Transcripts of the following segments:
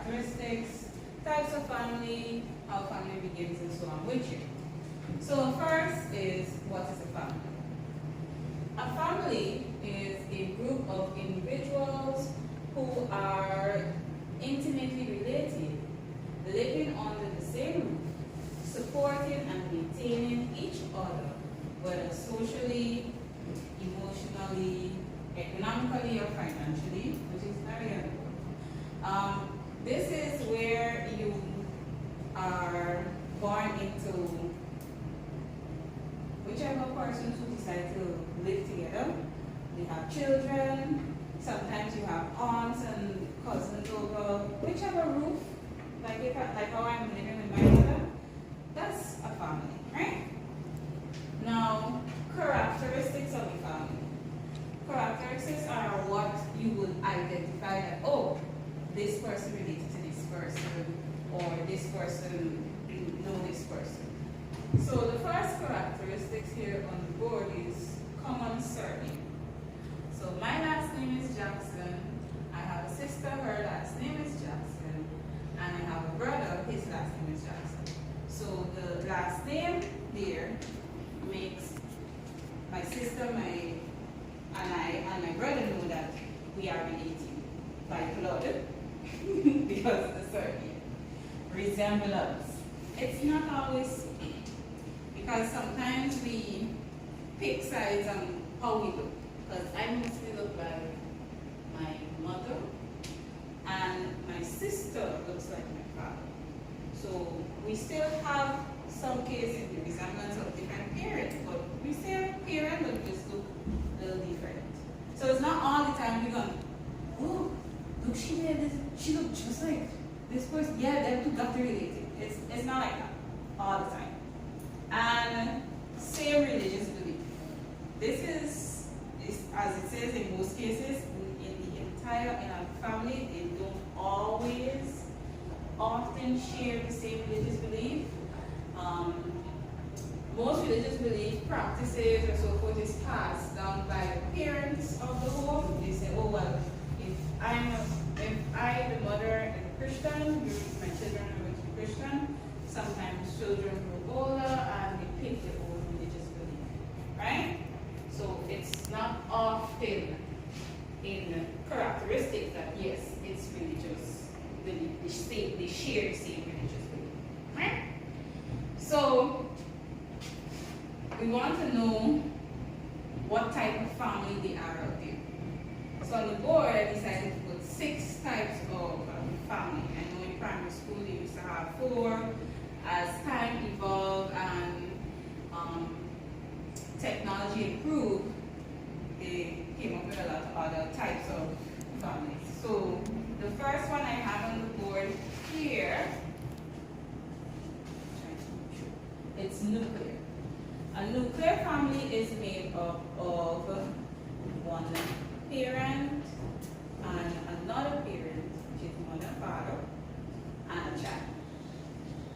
characteristics, types of family, how family begins, and so on with you. So first is, what is a family? A family is a group of individuals who are intimately related, living under the same roof, supporting and maintaining each other, whether socially, emotionally, economically, or financially, which is very important. This is where you are born into whichever persons who decide to live together. They have children, sometimes you have aunts and cousins over whichever roof, like how I'm living with my mother. That's a family, right? Now, characteristics of a family. Characteristics are what you would identify that, oh, this person related to this person, or this person know this person. So the first characteristics here on the board is common surname. So my last name is Jackson. I have a sister, her last name is Jackson, and I have a brother, his last name is Jackson. So the last name there makes my sister, and my brother know that we are related by blood because of the surname. Resemblance. It's not always, because sometimes we pick sides on how we look. Because I mostly look like my mother, and my sister looks like my father. So we still have some cases the resemblance of different parents, but we still parents but just look a little different. So it's not all the time we're going, oh, look, she looked just like this person. Yeah, them two got related. It's not like that all the time. And same religious belief. This is as it says in most cases, in a family, they don't always often share the same religious belief. Most religious belief practices and so forth is passed down by the parents of the home. They say, oh well, if I, the mother, am a Christian, my children are going to be Christian. Sometimes children grow older and they pick their own religious belief, right? So it's not often in characteristics that yes, it's religious belief. They share the same religious belief, right? So we want to know what type of family they are out there. So on the board, I decided to put 6 types of family. I know in primary school they used to have 4. As time evolved and technology improved, they came up with a lot of other types of families. So the first one I have on the board here, it's nuclear. A nuclear family is made up of one parent and another parent, which is mother, father, and a child.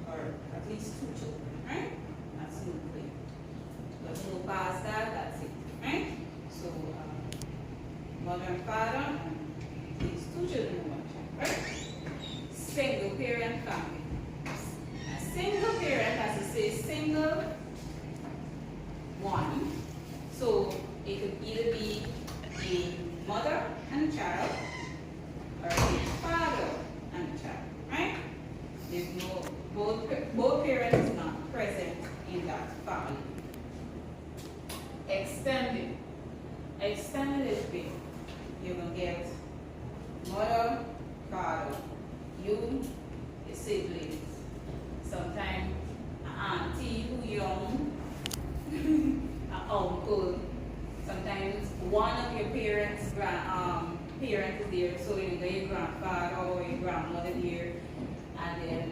Or at least 2 children, right? That's nuclear. But we'll go past that, that's it, right? So, mother and father, and at least 2 children and 1 child, right? Single parent family. A single parent has to say single one. So, it could either be a mother and a child, or a father and a child, right? There's no, both parents is not present in that family. Extended. Extended is big. You're going to get mother, father, you, your siblings, sometimes an auntie who young, an uncle, sometimes one of your parents' parent is there, so you got your grandfather or your grandmother there. And then,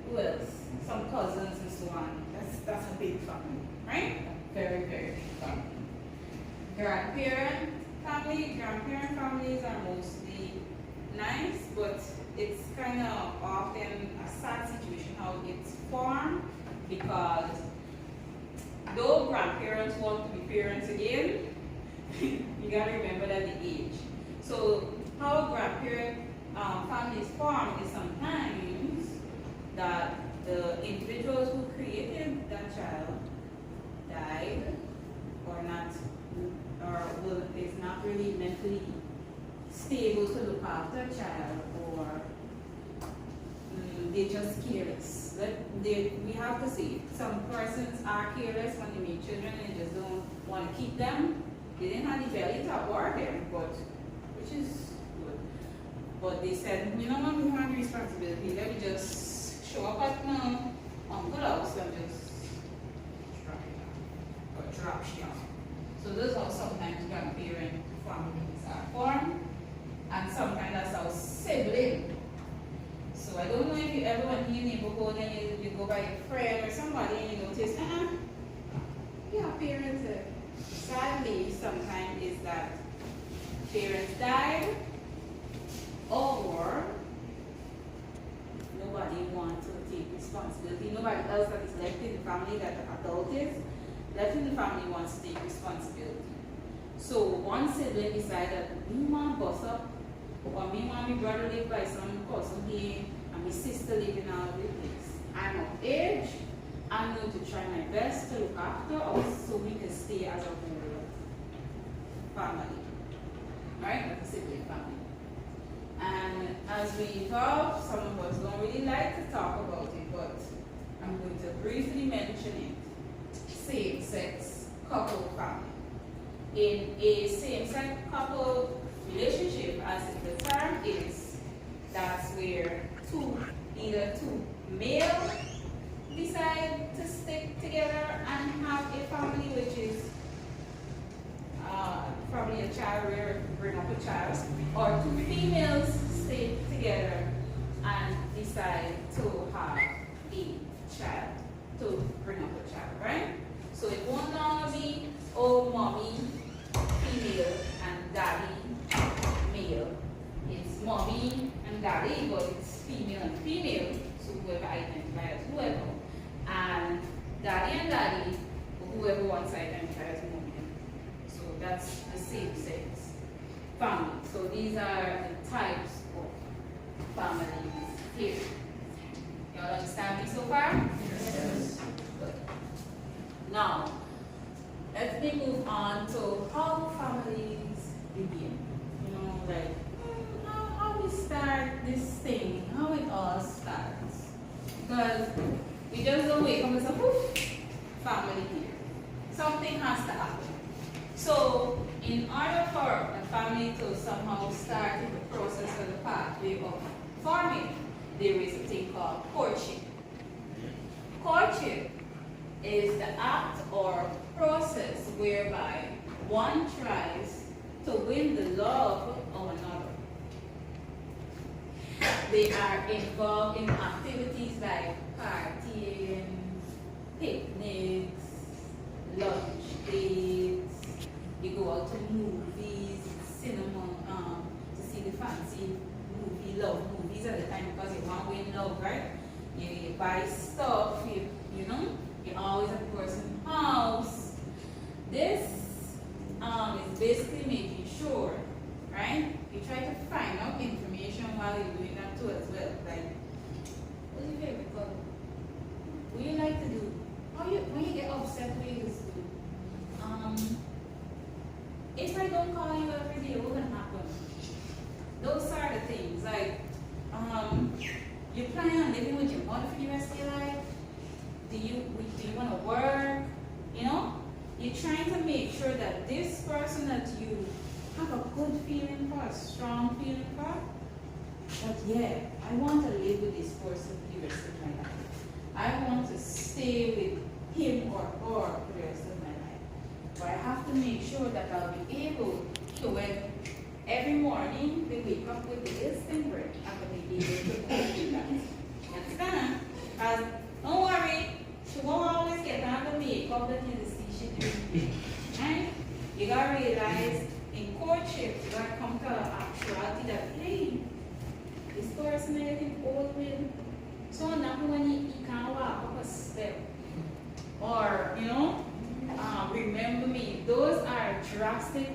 who else? Some cousins and so on. That's a big family, right? Very, very big family. Grandparent families are mostly nice, but it's kind of often a sad situation how it's formed, because though grandparents want to be parents again, you gotta remember that the age. So how grandparent families form is sometimes that the individuals who created that child died or not, is not really mentally stable to look after a child, or they're just careless. We have to see, some persons are careless when they make children and they just don't want to keep them. They didn't have the belly to abort them, which is good. But they said, you know what, we have responsibility. Let me just show up at my uncle's house and just drop shit off. So those are sometimes grandparent families are formed, and sometimes that's our sibling. So I don't know if you ever went in your neighborhood and you go by a friend or somebody and you notice, yeah, parents, sadly sometimes is that parents died, or nobody wants to take responsibility. Nobody else that is left in the family, that the adult is left in the family, wants to take responsibility. So one sibling decided, me want to bust up, or me want my brother live by some person here, and my sister living out of the place. I'm of age, I'm going to try my best to look after us so we can stay as a whole family, right? Like a sibling family. And as we evolve, some of us don't really like to talk about it, but I'm going to briefly mention it. Same-sex couple family. In a same-sex couple relationship, as the term is, that's where either two male decide to stick together and have a family, which is probably a child, where bring up a child, or two females stay together and decide to have a child, to bring up a child, right? So it won't longer be, oh, mommy female and daddy male. It's mommy and daddy, but it's female and female, so whoever identifies as whoever. And daddy, whoever wants to identify as mommy. So that's the same sex family. So these are the types of families here. Y'all understand me so far? Yes. Good. Now, let me move on to how families begin. You know, like how we start this thing, how it all starts. Because we just don't wake up and say, poof, family here. Something has to happen. So, in order for a family to somehow start the process or the pathway of forming, there is a thing called courtship. Courtship is the act or process whereby one tries to win the love of another. They are involved in activities like partying, picnics, lunch dates. You go out to movies, cinema, to see the fancy movie, love movies at the time, because you want to win love, right? You buy stuff, you know, you're always at the person's house. This is basically making sure, right? You try to find out information while you're doing that too as well. Like, what's your favorite color? What do you like to do? When you get upset, what do you used to do? If I don't call you every day, what can happen? Those are the things. Like, you plan on living with your mother for the rest of your life? Do you want to work? You know? You're trying to make sure that this person that you have a good feeling for, a strong feeling for, but yeah, I want to live with this person for the rest of my life. I want to stay with him or her for the rest of my life. But I have to make sure that I'll be able to, when every morning they wake up with this and bread, I'm going to be able to cope with that. You understand? Don't worry, she won't always get on the makeup that you see she doing. Right? You gotta realize in courtship, you gotta come to an actuality that, hey, this person is getting old with. So now when he can't walk up a step. Or, you know, remember me. Those are drastic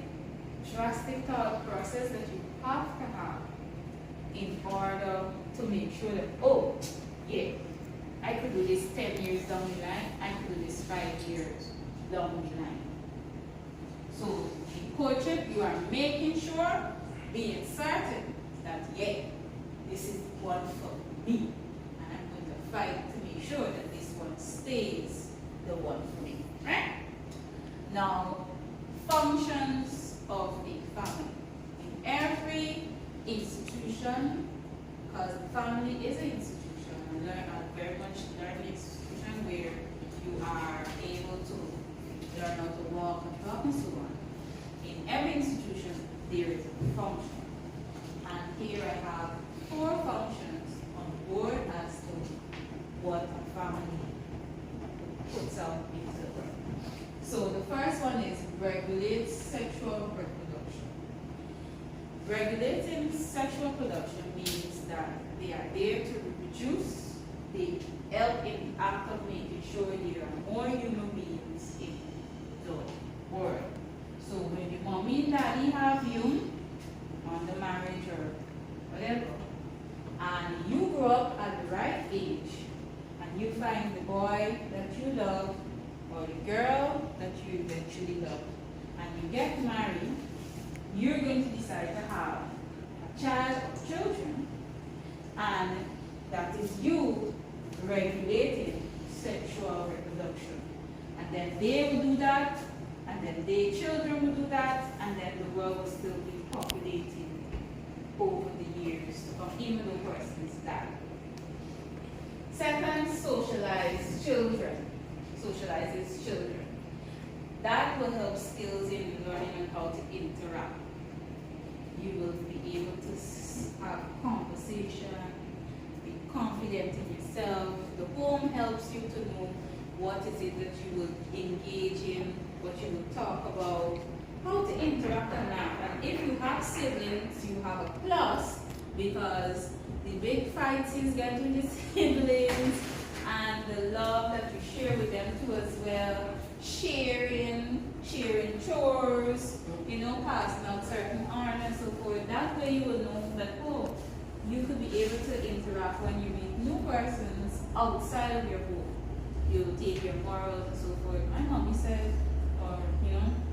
thought process that you have to have in order to make sure that, oh, yeah, I could do this 10 years down the line, I could do this 5 years down the line. So in courtship, you are making sure, being certain that, yeah, this is one for me, and I'm going to fight to make sure that this one stays the one for me, right? Now, functions of a family. In every institution, because family is an institution, and very much learning institution where you are able to learn how to walk and talk and so on. In every institution, there is a function. And here I have 4 functions on board as to what a family puts out into the world. So the first one is regulate sexual reproduction. Regulating sexual production means that they are there to reproduce. They help in the act of making sure there are more human beings in the world. So when the mommy and daddy have you on the marriage or whatever, and you grow up at the right age, and you find the boy that you love or the girl that you eventually love, and you get married, you're going to decide to have a child or children, and that is you regulating sexual reproduction. And then they will do that, and then their children will do that, and then the world will still be populated over the years to come, even though persons die. Second, socialize children. Socializes children. That will help skills in learning and how to interact. You will be able to have conversation, be confident in yourself. The home helps you to know what is it that you will engage in, what you will talk about, how to interact and laugh. And if you have siblings, you have a plus, because the big fights is getting the siblings and the love that you share with them too as well, sharing chores, passing out certain honors and so forth. That way you will know that, oh, you could be able to interact when you meet new persons outside of your home. You take your morals and so forth. My mommy said,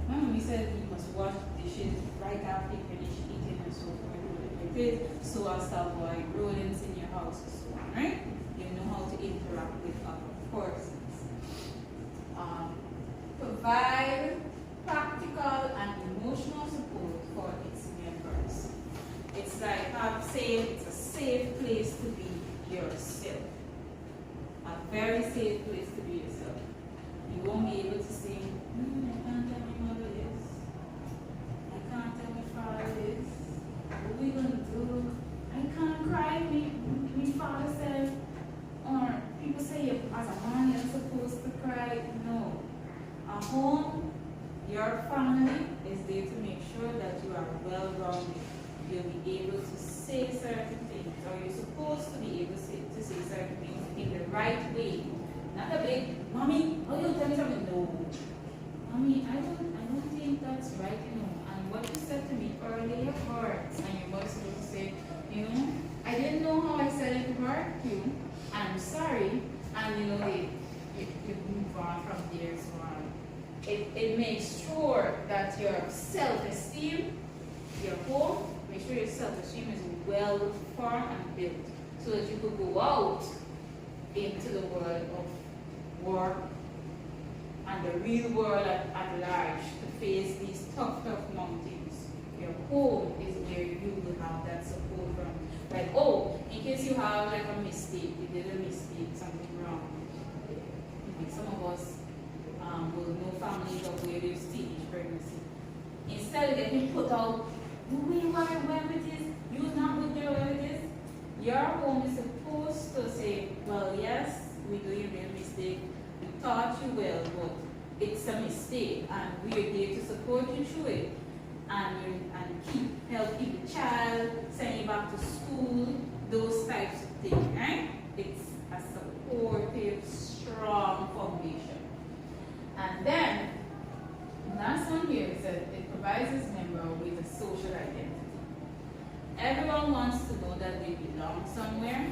my mommy said you must wash dishes right after you finish eating and so forth. So as to avoid rodents in your house and so on, right? You know how to interact with other persons. Provide practical and emotional support for its members. It's like it's a safe place to be yourself. A very safe place to be yourself. You won't be able to say, I can't tell my mother this. I can't tell my father this. What are we going to do? I can't cry. My father said, or people say, as a man, you're supposed to cry. No. A home, your family is there to make sure that you are well-rounded. You'll be able to say certain things, or you're supposed to be able to say certain things in the right way. Not a big, Mommy, oh, you tell me something. No. Mommy, I don't think that's right, And what you said to me earlier hurts. And your mother's supposed to say, I didn't know how I said it hurt you. I'm sorry. And you move on from there so on. It makes sure that your self-esteem, your home, make sure your self-esteem is well formed and built, so that you could go out into the world of work and the real world at large to face these tough mountains. Your home is where you will have that support from. Like, oh, in case you have like a mistake, you did a mistake, something wrong. Like some of us will know families of where there's teenage pregnancy. Instead of getting put out, we were where it is, you're not with there where it is. Your home is supposed to say, well, yes, we doing a real mistake. We taught you well, but it's a mistake, and we're there to support you through it, and help keep the child, send you back to school, those types of things, right? It's a supportive, strong foundation. And then, last one here is that it provides its member with a social identity. Everyone wants to know that they belong somewhere,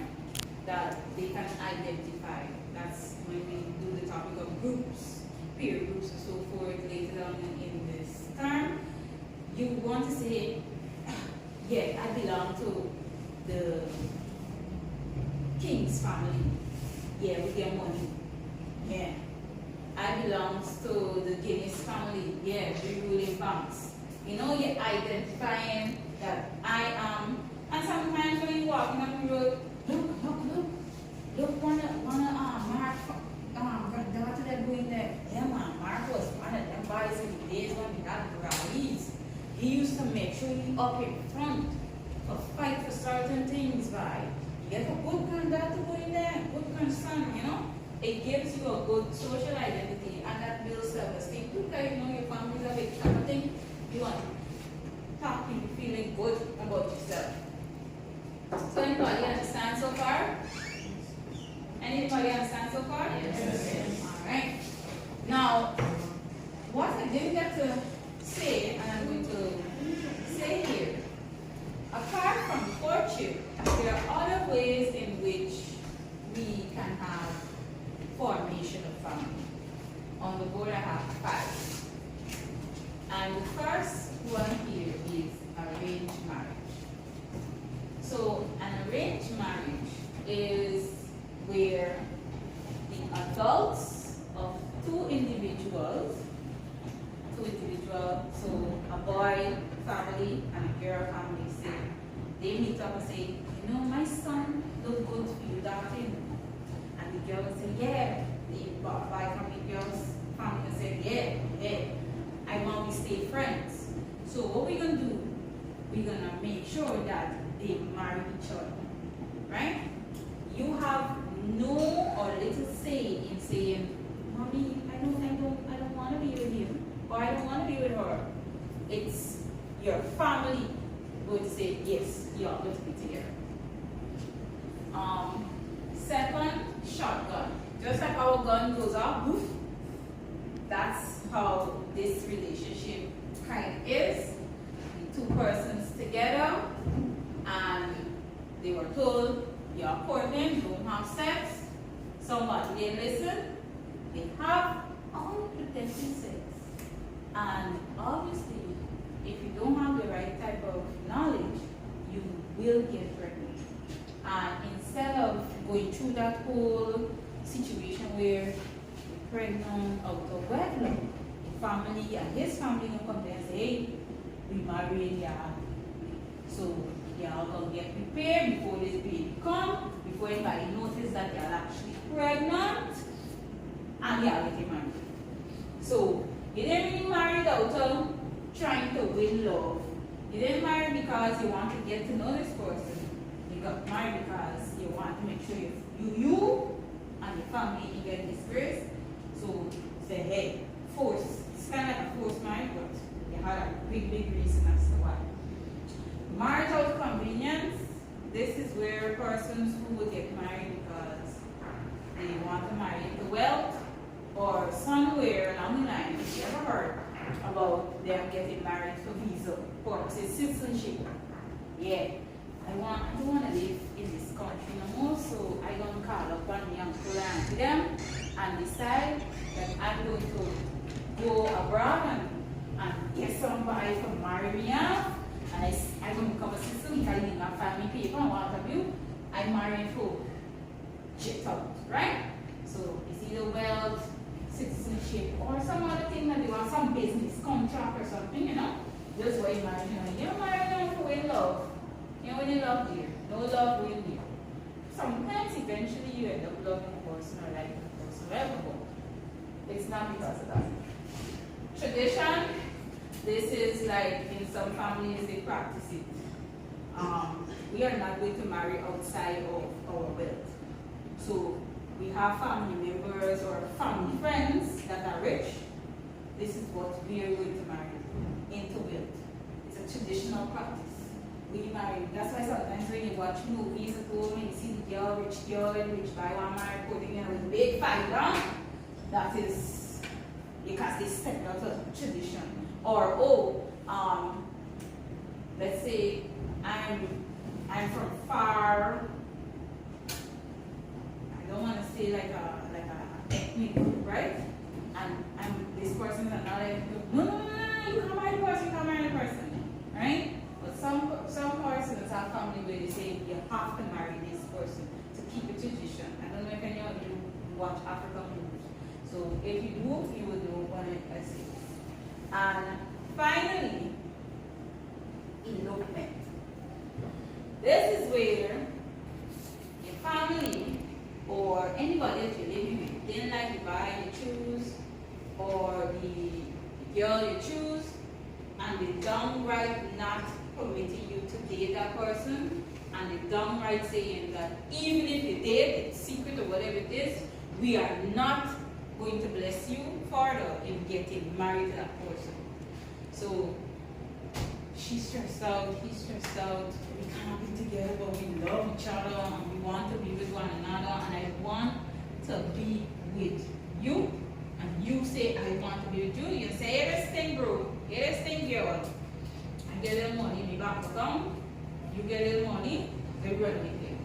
that they can identify. That's when we do the topic of groups, peer groups and so forth later on in this term. You want to say, yeah, I belong to the King's family. Yeah, with their money. Yeah. I belong to the Guinness family. Yeah, the ruling banks. You know, you're identifying that I am. And sometimes when you're walking up the road, look, Mark, granddaughter that going there. Yeah, man, Mark was one of them boys in the days when we had rallies. He used to make sure he up in front to fight for certain things by. You get a good granddaughter going there, good grandson, you know. It gives you a good social identity and that builds self-esteem. Because you know your family's a big type of thing. You want to talk people feeling good about yourself. So anybody understand so far? Anybody understand so far? Yes. Alright. Now, what I didn't get to say, and I'm going to say here, apart from courtship, there are other ways in which we can have formation of family. On the board I have 5. And the first one here is arranged marriage. So an arranged marriage is where the adults of two individuals, so a boy family and a girl family, say, they meet up and say, you know, my son look good for you, daughter. And the girl will say, yeah. The boy from the girl's family will say, yeah, I want to stay friends. So what we're going to do, we're going to make sure that they marry each other, right? You have no or little say in saying, Mommy, I don't want to be with him, or I don't want to be with her. It's your family going to say, yes, you are going to be together. Second, shotgun. Just like our gun goes off, woof, that's how this relationship kind of is. The 2 persons together, and they were told, you're courting, don't have sex. Somebody didn't listen. They have unprotected sex. And obviously, if you don't have the right type of knowledge, you will get pregnant. And instead of going through that whole situation where you're pregnant out of wedlock, the family and his family will come there and say, hey, we married, yeah. So y'all gonna get prepared before this baby come, before anybody notices that y'all actually pregnant, and y'all get married. So you didn't really marry out of trying to win love. You didn't marry because you want to get to know this person. You got married because you want to make sure you and your family you get disgraced. So say, hey, force. It's kind of like a forced marriage, but you had a big reason as to why. Marriage out of convenience. This is where persons who would get married because they want to marry into wealth, or somewhere along the line, if you ever heard about them getting married for visa purposes, citizenship. Yeah, I don't want to live in this country no more, so I'm going to call up on the uncle and auntie them and decide that I'm going to go abroad and get somebody to marry me off, and I'm going to become a citizen because I need my family paper and what have you. I'm marrying for jet out, right? So it's either wealth, citizenship, or some other thing that they want, some business contract or something, you know. That's why you marry them. You don't marry them for in love. You know, when you love dear, no love will dear. Sometimes eventually you end up loving the person or liking the person, whatever, but it's not because of that. Tradition, this is like in some families they practice it. We are not going to marry outside of our wealth. So we have family members or family friends that are rich. This is what we are going to marry into wealth. It's a traditional practice. We marry. That's why sometimes when you watch movies at home and you see the rich girl and rich guy one married putting in with a big fight down, that is because they step out of tradition. Or let's say I'm from far, I don't want to say like a ethnic group, right? And this person is another ethnic group. No, you can't marry the person, you can't marry the person, right? But some persons have family where they say you have to marry this person to keep a tradition. I don't know if any of you watch African movies. So if you do, you will know what I say. And finally, elopement. This is where your family or anybody that you're living with didn't like the guy you choose or the girl you choose, and they downright not permitting you to date that person, and they downright saying that even if you date, it's secret or whatever it is, we are not going to bless you further in getting married to that person. So she's stressed out, he's stressed out, we can't be together, but we love each other and we want to be with one another, and I want to be with you. And you say, I want to be with you. You say, hey, this thing, bro, hey, this thing, girl. I get a little money, me back account. You get a little money, we run away.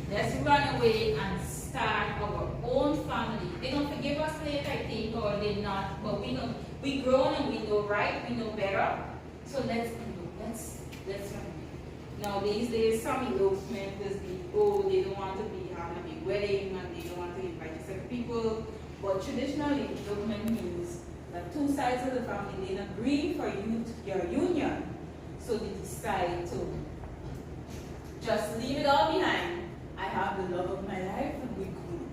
Let's run away and start our own family. They're going to forgive us later, I think, or they're not, but we know. We grown and we know right, we know better. So let's run away. Now these days, some elopement is they don't want to be having a big wedding and they don't want to invite several people. But traditionally, elopement means that two sides of the family didn't agree for your union. So they decide to just leave it all behind. I have the love of my life and we're good.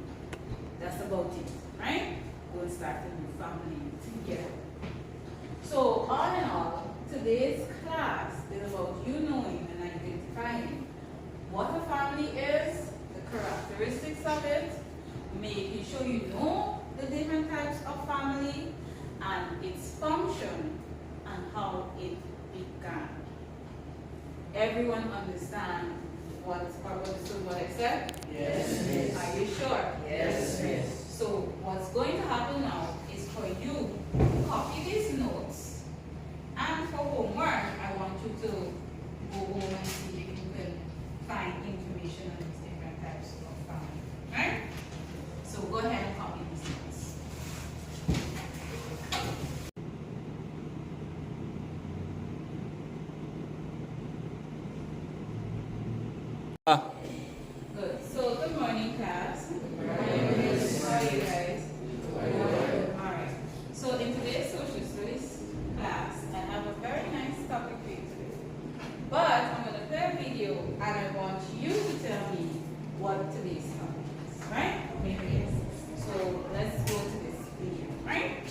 That's about it, right? Go and start a new family together. So all in all, today's class is about you knowing and identifying what a family is, the characteristics of it, making sure you know the different types of family and its function and how it began. Everyone understand what I said? Yes, miss. Are you sure? Yes, miss. So what's going to happen now is for you to copy these notes, and for homework, I want you to go home and see if you can find information on these different types of family. Right? So go ahead and copy these notes. Good. So good morning, class. Good morning. How are you guys? Good. All right. So in today's social studies class, I have a very nice topic for you today. But I'm going to play a video and I want you to tell me what today's topic is. Right? Okay. So let's go to this video. Right?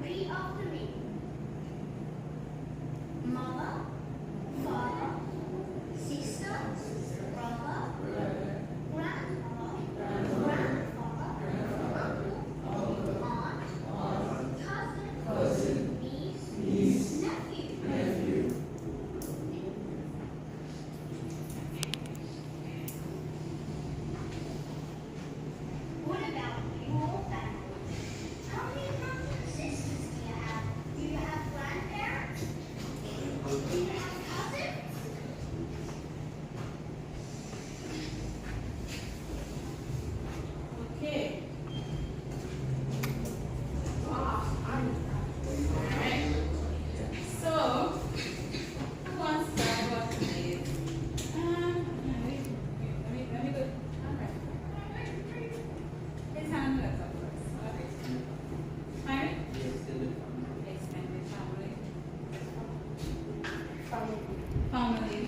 Repeat after me. Mother, father, sister, brother, grandmother, grandfather, uncle, aunt, cousin, niece, nephew. What about your family? How many brothers and sisters do you have? Do you have grandparents? Do you have cousins? Okay. Alright. So, who wants to start off today? Let me go. Alright. His hand is up first. Okay. Harry? Extended family. Family.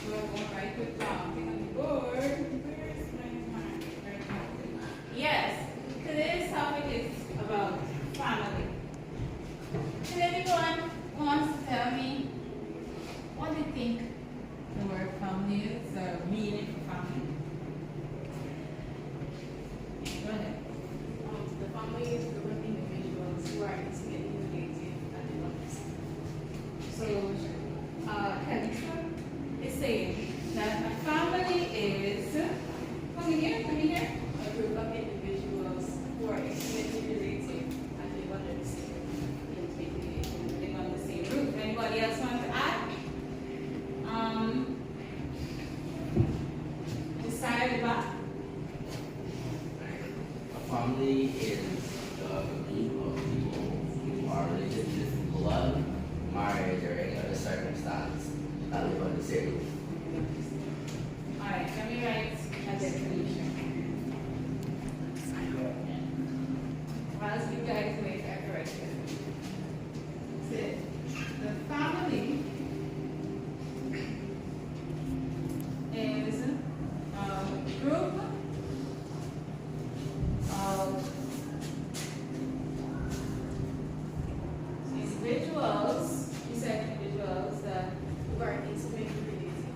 We're going right with thing on the board. Where's my mark? Yes, today's topic is about family. Can anyone wants to tell me what do you think the word family is, the meaning for family? Go ahead. The family is a group of individuals who are intimately related and belongs. So, Kalisa is saying that a family is, come in here. A group of individuals who are intimately related and live under the same roof. Live on the same roof. Anybody else want to add? Decide about. A family is a group of people who are related with blood, marriage, or any other circumstance that live on the same roof. Alright, let me write a definition. Whilst you guys wait, I correct it. Say, the family is a group of individuals, you said individuals that Who are intimately related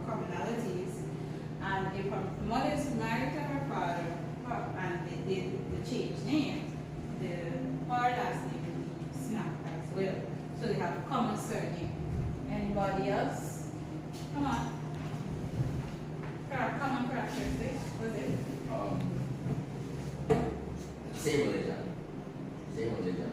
commonalities. And if her mother is married to her father, and they did the change name, her last name will be Snap as well. So they have a common surname. Anybody else? Come on. Common characteristics. What's it? Same religion. Same religion.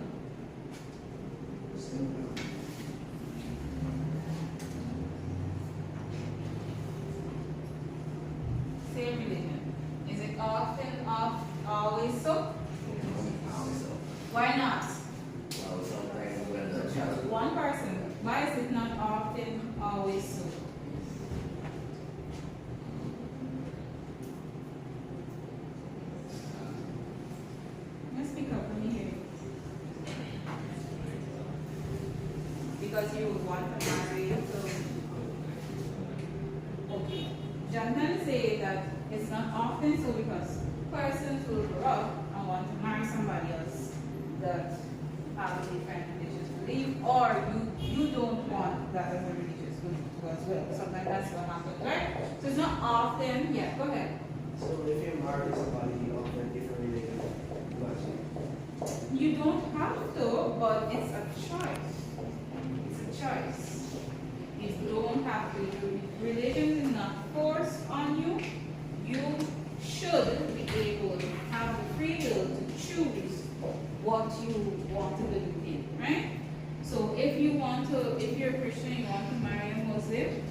Same religion. Is it always so? Also, Why not? well, sometimes when the child, One person. Why is it not often always so? Let's speak up when you hear it. Because you would want to marry, so okay. Jonathan say that it's not often so because persons will grow up and want to marry somebody else that have a different religious belief, or you don't want that as a religious belief too as well. Sometimes that's what happens, right? So it's not often. Yeah, go ahead. So if you're married to somebody of a different religion, what? You don't have to, but it's a choice. It's a choice. You don't have to. Religion is not forced on you. You should be able to have the free will to choose what you want to believe in, right? So if you're a Christian, you want to marry a Muslim,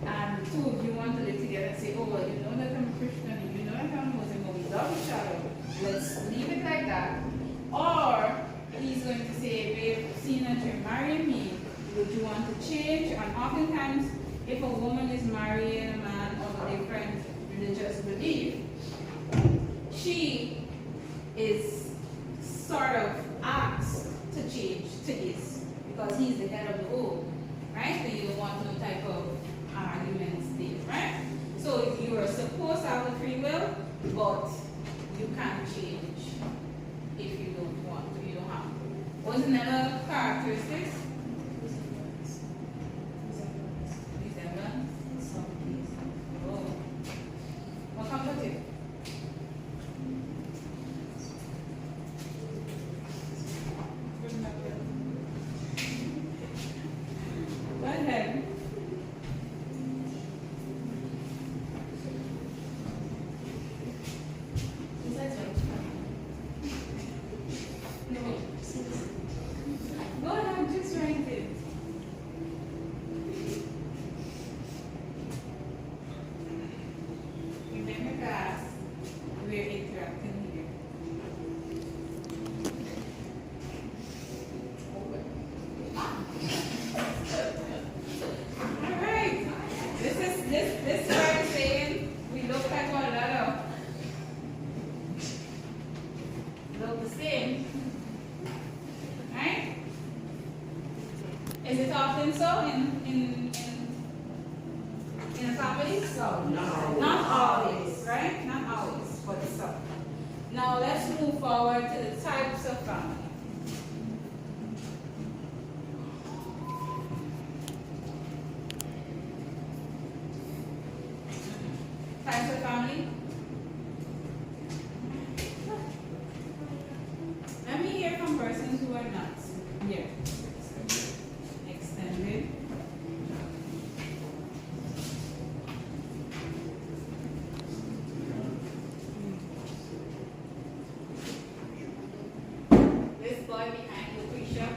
and two of you want to live together and say, oh, well, you know that I'm a Christian, and you know that I'm a Muslim, but we love each other. Let's leave it like that. Or he's going to say, babe, seeing that you're marrying me, would you want to change? And oftentimes, if a woman is marrying a man of a different religious belief, she is sort of asked to change to his, because he's the head of the home, right? So you don't want no type of arguments there, right? So you are supposed to have a free will, but you can't change if you don't want to, you don't have to. What's another characteristic? Resemblance? Oh. What comes with it? Go ahead. Is that right? No. Go ahead, just write it. Remember guys, we're interacting here. Alright. This is why I'm saying we look like one another. Look the same. Right? Is it often so in a family? So not always, right? Not always, but so. Now let's move forward to the types of family. Types of family. Let me hear from persons who are not here. Extended. This boy behind Lucretia.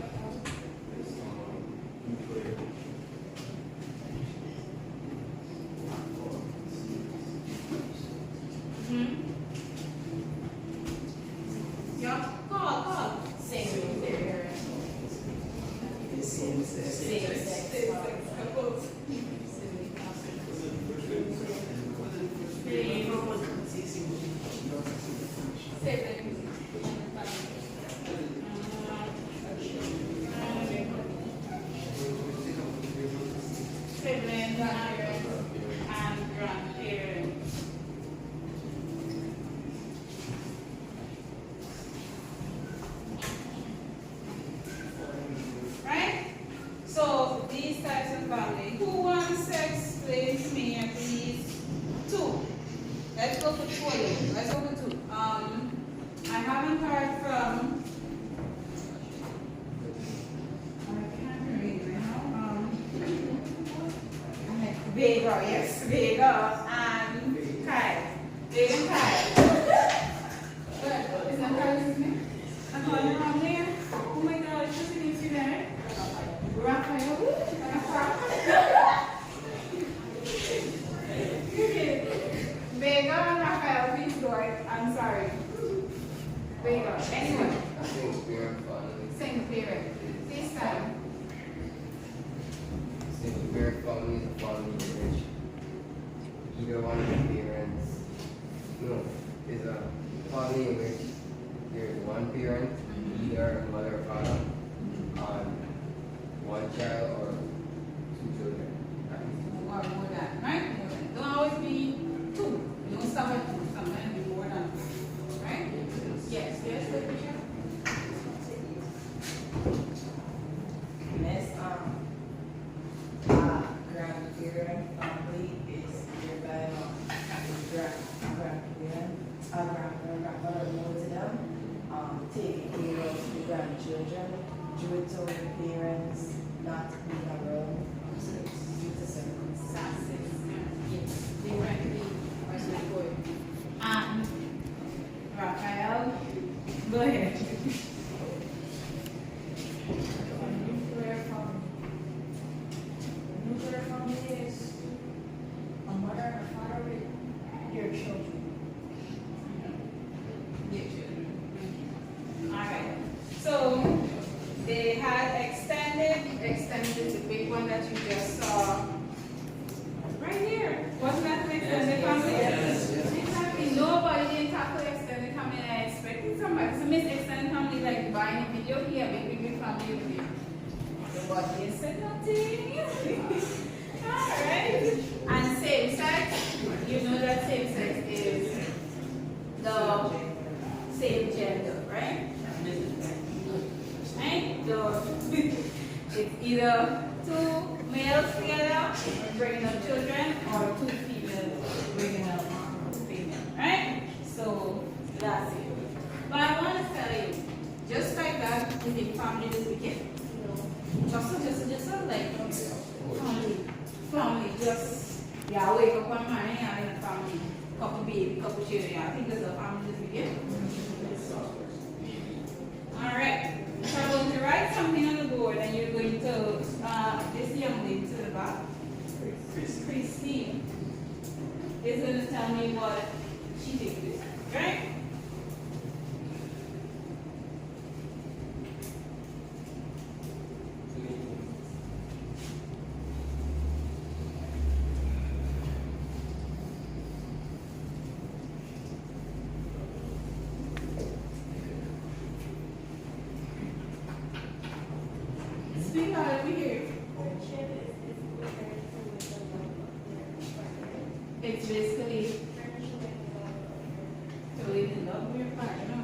one card from, I can't read it now. Vega, yes, Vega and Kai. Vega and Kai. What? Is that Kai's name? I'm calling around there. Oh my God, she's sitting to there. Raphael. Vega and Raphael, please go. I'm sorry. Vega. Anyway. Single parent family. Single parent. This time. Single parent family is a family in which either one of the parents, is a family in which there is one parent, either mother or father, and one child or two children. Or more than, right? More than. Don't always be two. You don't stop at two. Sometimes be more than two. Right? Yes, yes, the picture. Next, grandparent family is whereby grandmother knows them, taking care of the grandchildren due to the parents not being around due to circumstances. Yes, differently as we go. Raphael, go ahead. Nuclear family. Nuclear family is a mother and a father with their children. Alright, so they had extended the big one that you just saw right here. Wasn't that an extended family? Yes. Exactly. Nobody didn't tackle extended family and I expected somebody to miss extended family like buying a video here, big family over here. Nobody didn't say nothing. Alright. And same sex, you know that same sex is the same gender, right? Right? It's either two males together bringing up children or two females bringing up female, right? So that's it. But I want to tell you, just like that, we think family this weekend. Just like family, just yeah, wake up one morning and in a family, couple baby, couple children. I think there's a family this weekend. Alright. So I'm going to write something on the board and you're going to this young lady to the back. Christine is going to tell me what she thinks this is, right? Speak out over here. It's basically to live in love with your partner.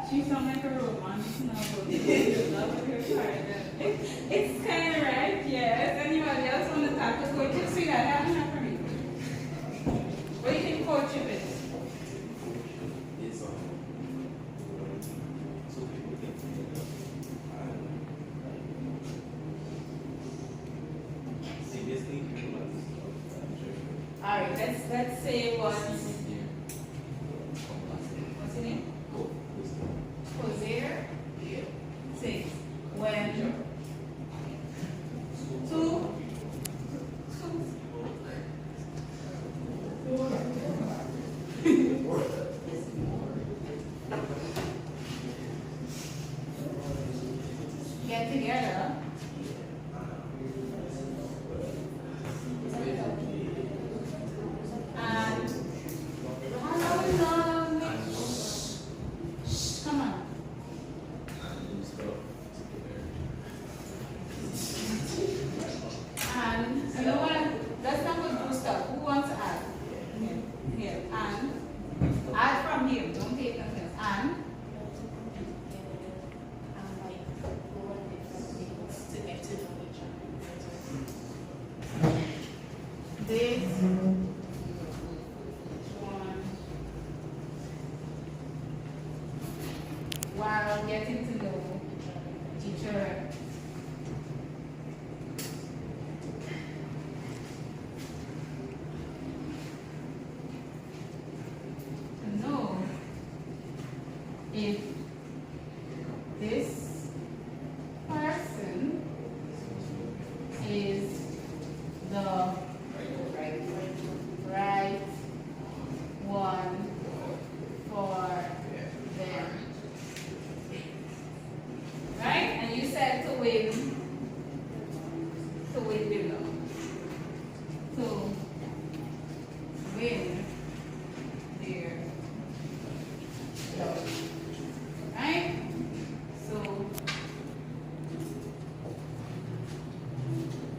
She sounds like a romance now, but in love with your partner. It's kind of right, yes. Anybody else want to talk to coach? See that happening for me. What do you think courtship is? Alright, let's say what's your name? Hosea. Six. When two get together. Come on. And you know what? Let's not go do stuff. Who wants to add? Here. And add from here. Don't take nothing. And this one. getting to know each other. To know if this person is the right one for them. Right? And you said to win below. To win their love. Right? So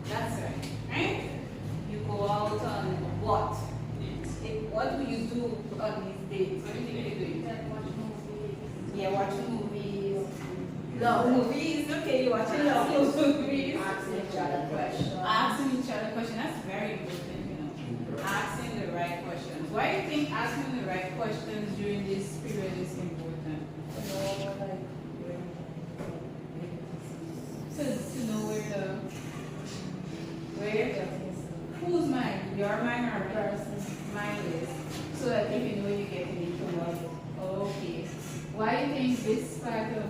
that's right. Right? You go out on what? What do you do on these dates? What do you think you're doing? Yeah, watching movies. Love movies. Okay, you're watching love movies. Asking each other questions. Asking each other questions. That's very important, you know. Asking the right questions. Why do you think asking the right questions during this period is important? To know where whose mind? Your mind or a person's mind is. So that if you know you're getting into what. Okay. Why do you think this part of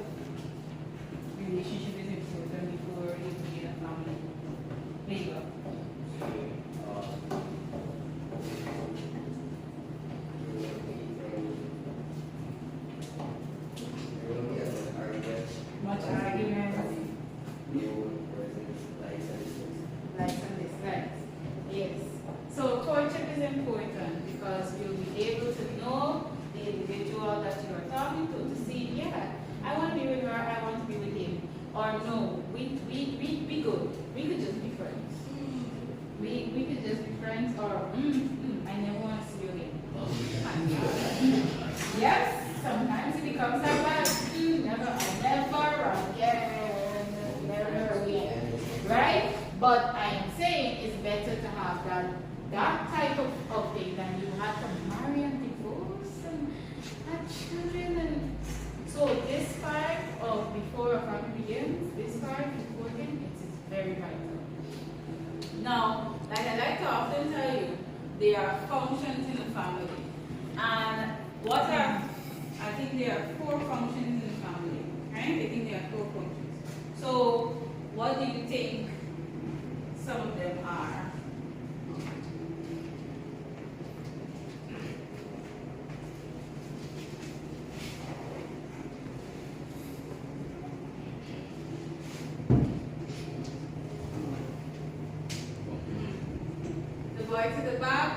relationship is important before you begin a family? Labor. Much arguments. Likes and dislikes. Yes. So courtship is important because you'll be able to know the individual that you are talking to see, yeah, I want to be with her, I want to be with him. Or no, we good. We could just be friends. We could just be friends or I never want to see you again. Yes, sometimes it becomes that bad. Never again. Never again. Right? But I am saying it's better to have that type of thing than you have to marry and divorce and have children. And so this part of before a family begins, this part important, it is very vital. Now, like I like to often tell you, there are functions in the family. And I think there are 4 functions in the family, right? I think there are 4 functions. So, what do you think some of them are? The boy to the back,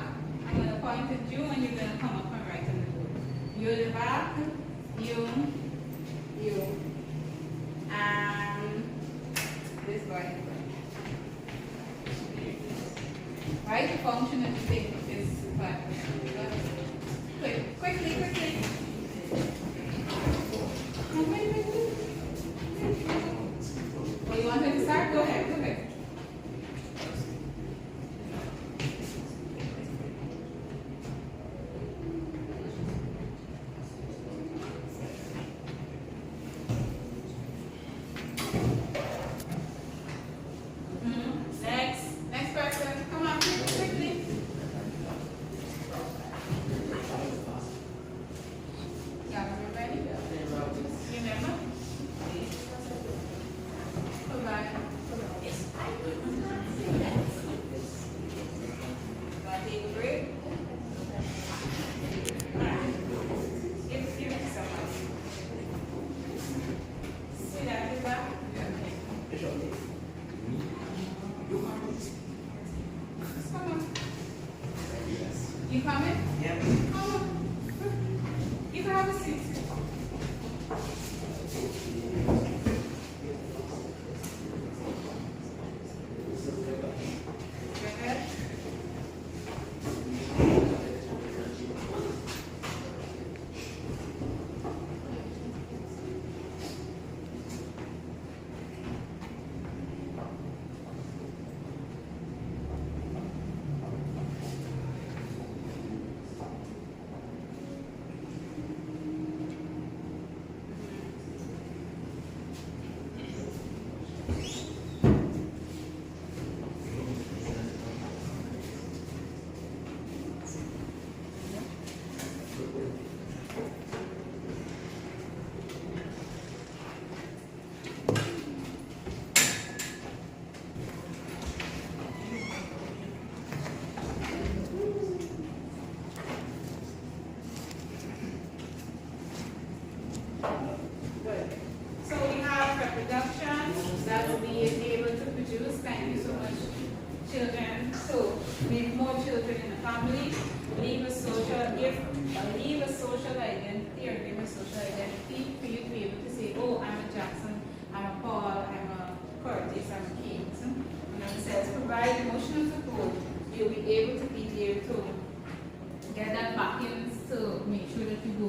I'm going to point at you and you're going to come up and write on the board. You're the back, you, and this boy. Right? The function that you think is back. Quickly. Oh, you want me to start? Go ahead.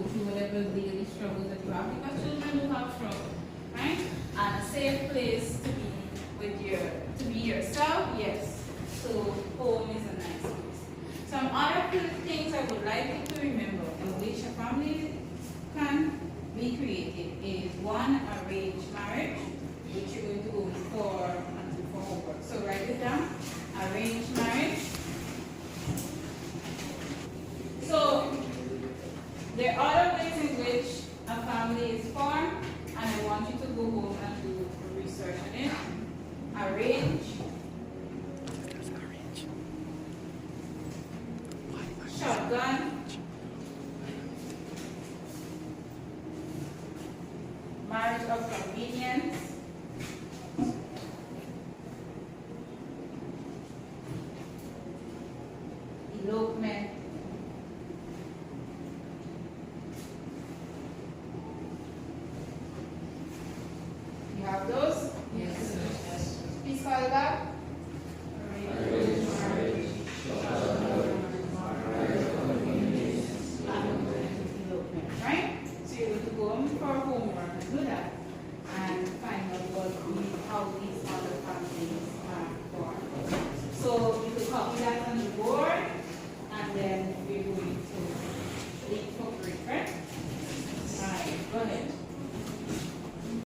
through whatever daily struggles that you have, because children do have struggles, right? And a safe place to be to be yourself, yes. So home is a nice place. Some other things I would like you to remember in which a family can be created is one, arranged marriage, which you're going to go for homework. So write it down. Arranged marriage. So there are other ways in which a family is formed, and I want you to go home and do research on it. Arrange. Shotgun. Marriage of convenience. Elopement.